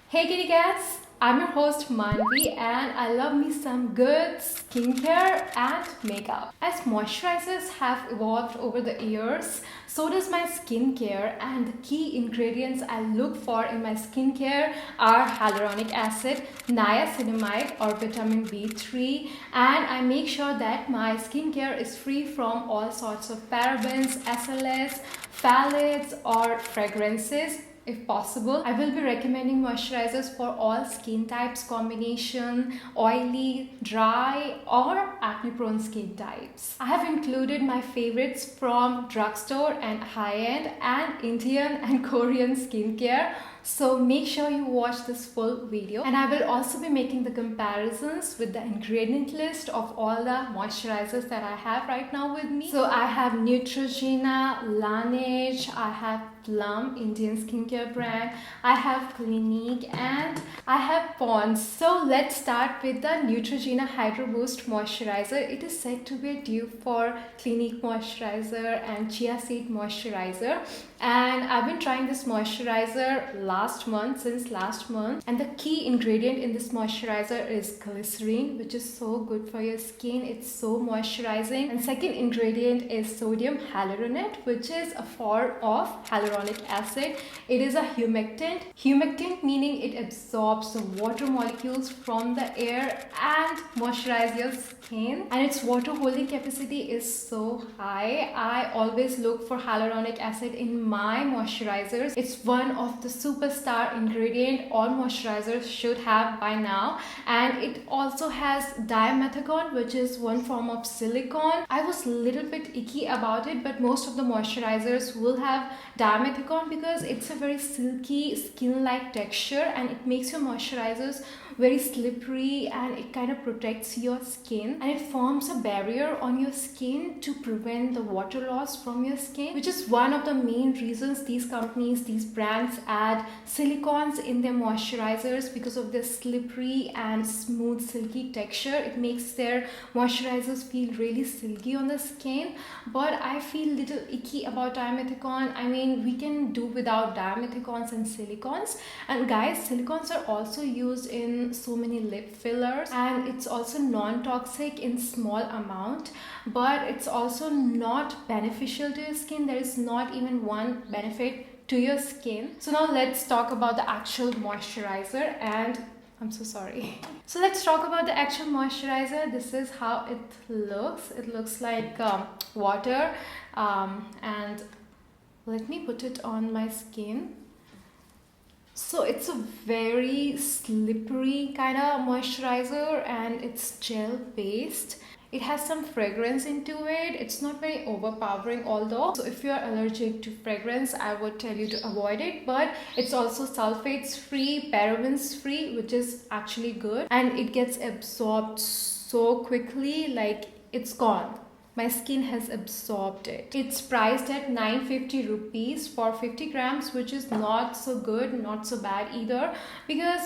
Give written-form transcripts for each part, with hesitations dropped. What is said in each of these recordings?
Hey kitty cats! I'm your host Manvi and I love me some good skincare and makeup. As moisturizers have evolved over the years, so does my skincare, and the key ingredients I look for in my skincare are hyaluronic acid, niacinamide or vitamin B3, and I make sure that my skincare is free from all sorts of parabens, SLS, phthalates or fragrances. If possible, I will be recommending moisturizers for all skin types combination, oily, dry or acne prone skin types. I have included my favorites from drugstore and high-end and Indian and Korean skincare. So make sure you watch this full video, and I will also be making the comparisons with the ingredient list of all the moisturizers that I have right now with me. So I have Neutrogena, LANEIGE, I have Plum, Indian skincare brand, I have Clinique and I have Pond's. So let's start with the Neutrogena Hydro Boost Moisturizer. It is said to be a dupe for Clinique Moisturizer and Chia Seed Moisturizer, and I've been trying this moisturizer since last month, and the key ingredient in this moisturizer is glycerin, which is so good for your skin. It's so moisturizing. And second ingredient is sodium hyaluronate, which is a form of hyaluronic acid. It is a humectant meaning it absorbs the water molecules from the air and moisturize your skin, and its water holding capacity is so high. I always look for hyaluronic acid in my moisturizers. It's one of the superstar ingredient all moisturizers should have by now, and it also has dimethicone, which is one form of silicone. I was a little bit icky about it, but most of the moisturizers will have dimethicone because it's a very silky skin-like texture and it makes your moisturizers very slippery, and it kind of protects your skin and it forms a barrier on your skin to prevent the water loss from your skin, which is one of the main reasons these brands add silicones in their moisturizers, because of their slippery and smooth silky texture. It makes their moisturizers feel really silky on the skin. But I feel a little icky about dimethicone. I mean, we can do without dimethicones and silicones. And guys, silicones are also used in so many lip fillers, and it's also non-toxic in small amount, but it's also not beneficial to your skin. There is not even one benefit to your skin. So now let's talk about the actual moisturizer, and I'm so sorry. So let's talk about the actual moisturizer. This is how it looks. It looks like water, and let me put it on my skin. So it's a very slippery kind of moisturizer and it's gel based. It has some fragrance into it. It's not very overpowering although. So if you're allergic to fragrance, I would tell you to avoid it. But it's also sulfates free, parabens free, which is actually good. And it gets absorbed so quickly, like it's gone. My skin has absorbed it. It's priced at 950 rupees for 50 grams, which is not so good, not so bad either, because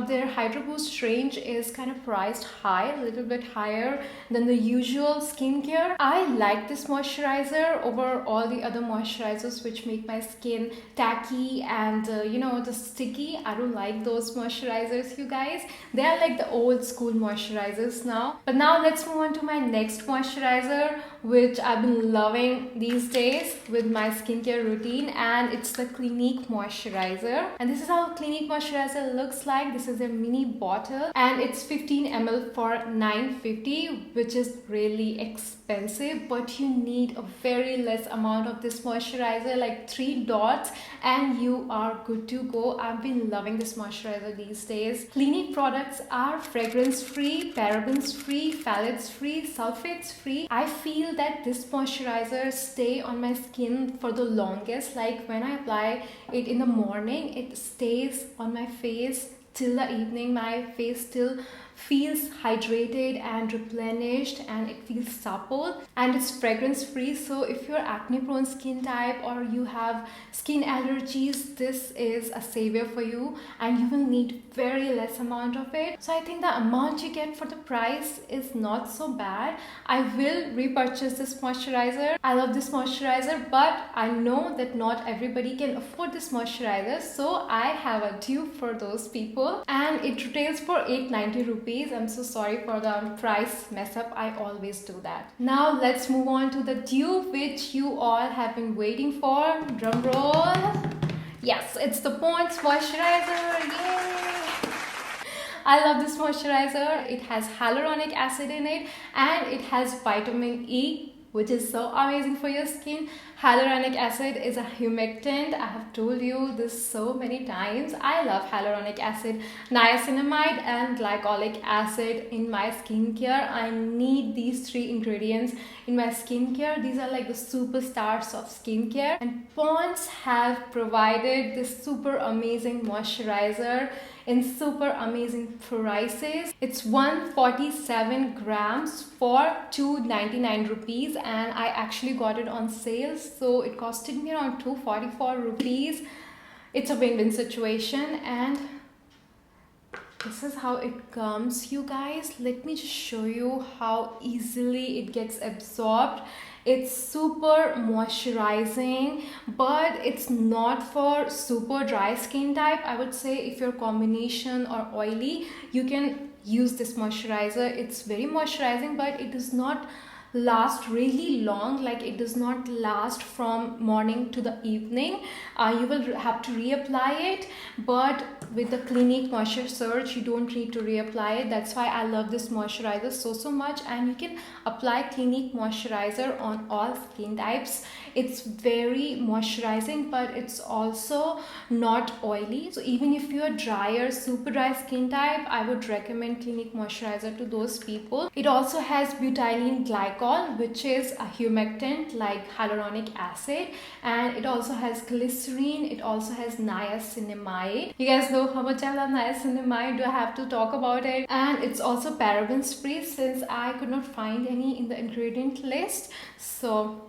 their Hydro Boost range is kind of priced high, a little bit higher than the usual skincare. I like this moisturizer over all the other moisturizers which make my skin tacky and the sticky. I don't like those moisturizers, you guys. They are like the old school moisturizers now. But now let's move on to my next moisturizer, which I've been loving these days with my skincare routine, and it's the Clinique moisturizer. And this is how Clinique moisturizer looks like. This is a mini bottle and it's 15 ml for 950, which is really expensive, but you need a very less amount of this moisturizer, like 3 dots, and you are good to go. I've been loving this moisturizer these days. Clinique products are fragrance free, parabens free, phthalates free, sulfates free. I feel that this moisturizer stay on my skin for the longest. Like when I apply it in the morning, it stays on my face till the evening. My face still feels hydrated and replenished, and it feels supple, and it's fragrance free. So if you're acne prone skin type or you have skin allergies, this is a savior for you, and you will need very less amount of it. So I think the amount you get for the price is not so bad. I will repurchase this moisturizer. I love this moisturizer, but I know that not everybody can afford this moisturizer, so I have a dupe for those people, and it retails for 890 rupees. I'm so sorry for the price mess up. I always do that. Now let's move on to the dupe which you all have been waiting for. Drum roll. Yes, it's the Pond's moisturizer. Yay! I love this moisturizer. It has hyaluronic acid in it, and it has vitamin E, which is so amazing for your skin. Hyaluronic acid is a humectant. I have told you this so many times. I love hyaluronic acid, niacinamide and glycolic acid in my skincare. I need these three ingredients in my skincare. These are like the superstars of skincare, and Pond's have provided this super amazing moisturizer in super amazing prices. It's 147 grams for 299 rupees, and I actually got it on sale, so it costed me around 244 rupees. It's a win-win situation, and this is how it comes, you guys. Let me just show you how easily it gets absorbed. It's super moisturizing, but it's not for super dry skin type. I would say if you're combination or oily, you can use this moisturizer. It's very moisturizing, but it does not last really long. Like, it does not last from morning to the evening. You will have to reapply it, but with the Clinique Moisture Surge, you don't need to reapply it. That's why I love this moisturizer so much, and you can apply Clinique moisturizer on all skin types. It's very moisturizing, but it's also not oily. So even if you're drier, super dry skin type, I would recommend Clinique moisturizer to those people. It also has butylene glycol, which is a humectant like hyaluronic acid, and it also has glycerin. It also has niacinamide. You guys know how much I love niacinamide. Do I have to talk about it? And it's also parabens free, since I could not find any in the ingredient list. So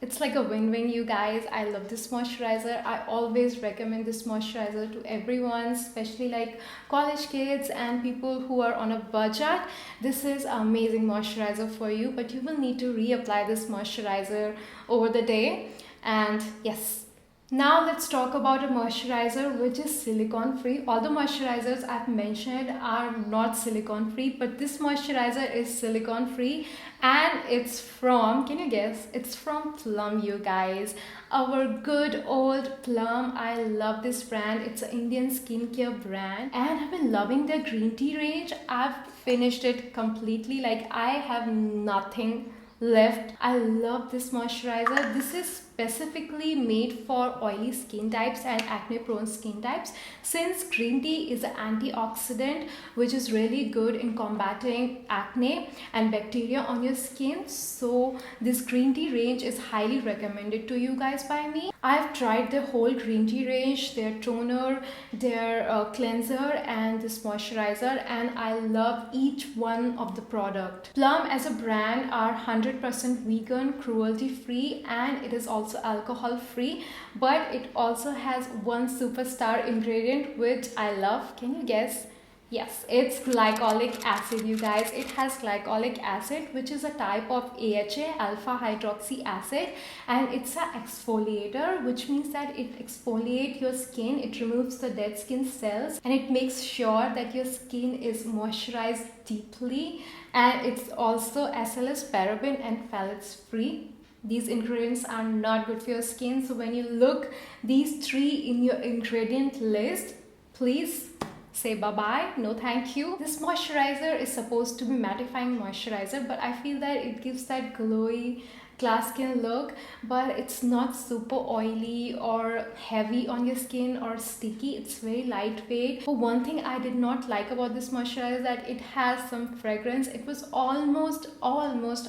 it's like a win-win, you guys. I love this moisturizer. I always recommend this moisturizer to everyone, especially like college kids and people who are on a budget. This is an amazing moisturizer for you, but you will need to reapply this moisturizer over the day. And yes, now let's talk about a moisturizer which is silicone free. All the moisturizers I've mentioned are not silicone free, but this moisturizer is silicone free, and it's from, can you guess? It's from Plum, you guys. Our good old Plum. I love this brand. It's an Indian skincare brand, and I've been loving their green tea range. I've finished it completely. Like, I have nothing left. I love this moisturizer. This is specifically made for oily skin types and acne prone skin types, since green tea is an antioxidant which is really good in combating acne and bacteria on your skin. So this green tea range is highly recommended to you guys by me. I've tried the whole green tea range, their toner, their cleanser, and this moisturizer, and I love each one of the product. Plum as a brand are 100% vegan, cruelty free, and it is also alcohol free, but it also has one superstar ingredient which I love. Can you guess? Yes, it's glycolic acid, you guys. It has glycolic acid, which is a type of AHA, alpha hydroxy acid, and it's an exfoliator, which means that it exfoliates your skin. It removes the dead skin cells, and it makes sure that your skin is moisturized deeply, and it's also SLS, paraben and phthalates free. These ingredients are not good for your skin, so when you look these three in your ingredient list, please say bye-bye, no thank you. This moisturizer is supposed to be mattifying moisturizer, but I feel that it gives that glowy glass skin look, but it's not super oily or heavy on your skin or sticky. It's very lightweight. But one thing I did not like about this moisturizer is that it has some fragrance. It was almost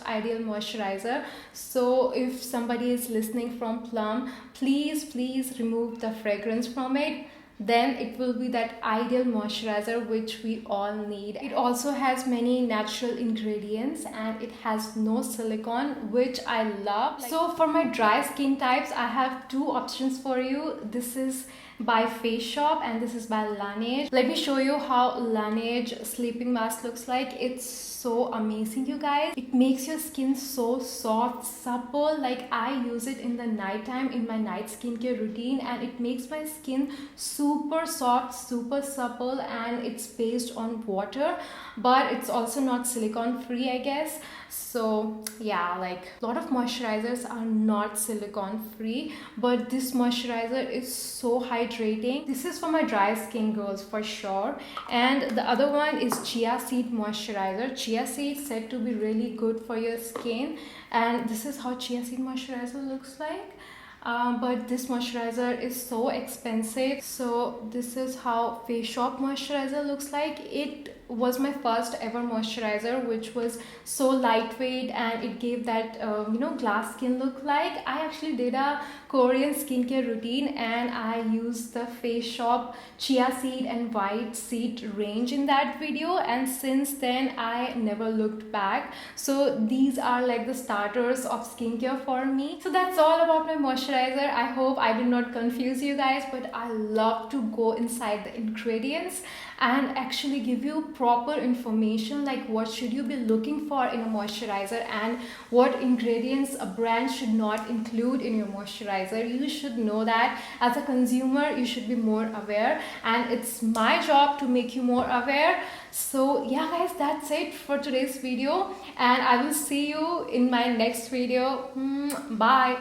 ideal moisturizer. So if somebody is listening from Plum, please remove the fragrance from it. then it will be that ideal moisturizer which we all need. It also has many natural ingredients and it has no silicone, which I love. So for my dry skin types, I have two options for you. This is by Face Shop and this is by LANEIGE. Let me show you how LANEIGE sleeping mask looks like. It's so amazing, you guys. It makes your skin so soft, supple. Like, I use it in the night time in my night skincare routine and it makes my skin super soft, super supple, and it's based on water, but it's also not silicone free, I guess. So yeah, like a lot of moisturizers are not silicone free, but this moisturizer is so hydrating. This is for my dry skin girls for sure. And the other one is chia seed moisturizer. Chia seed said to be really good for your skin, and this is how chia seed moisturizer looks like. But this moisturizer is so expensive. So this is how Face Shop moisturizer looks like. It was my first ever moisturizer, which was so lightweight and it gave that glass skin look. Like, I actually did a Korean skincare routine and I used the Face Shop chia seed and white seed range in that video, and since then I never looked back. So these are like the starters of skincare for me. So that's all about my moisturizer. I hope I did not confuse you guys, but I love to go inside the ingredients and actually give you proper information, like what should you be looking for in a moisturizer and what ingredients a brand should not include in your moisturizer. You should know that. As a consumer, you should be more aware, and it's my job to make you more aware. So yeah guys, that's it for today's video and I will see you in my next video. Bye.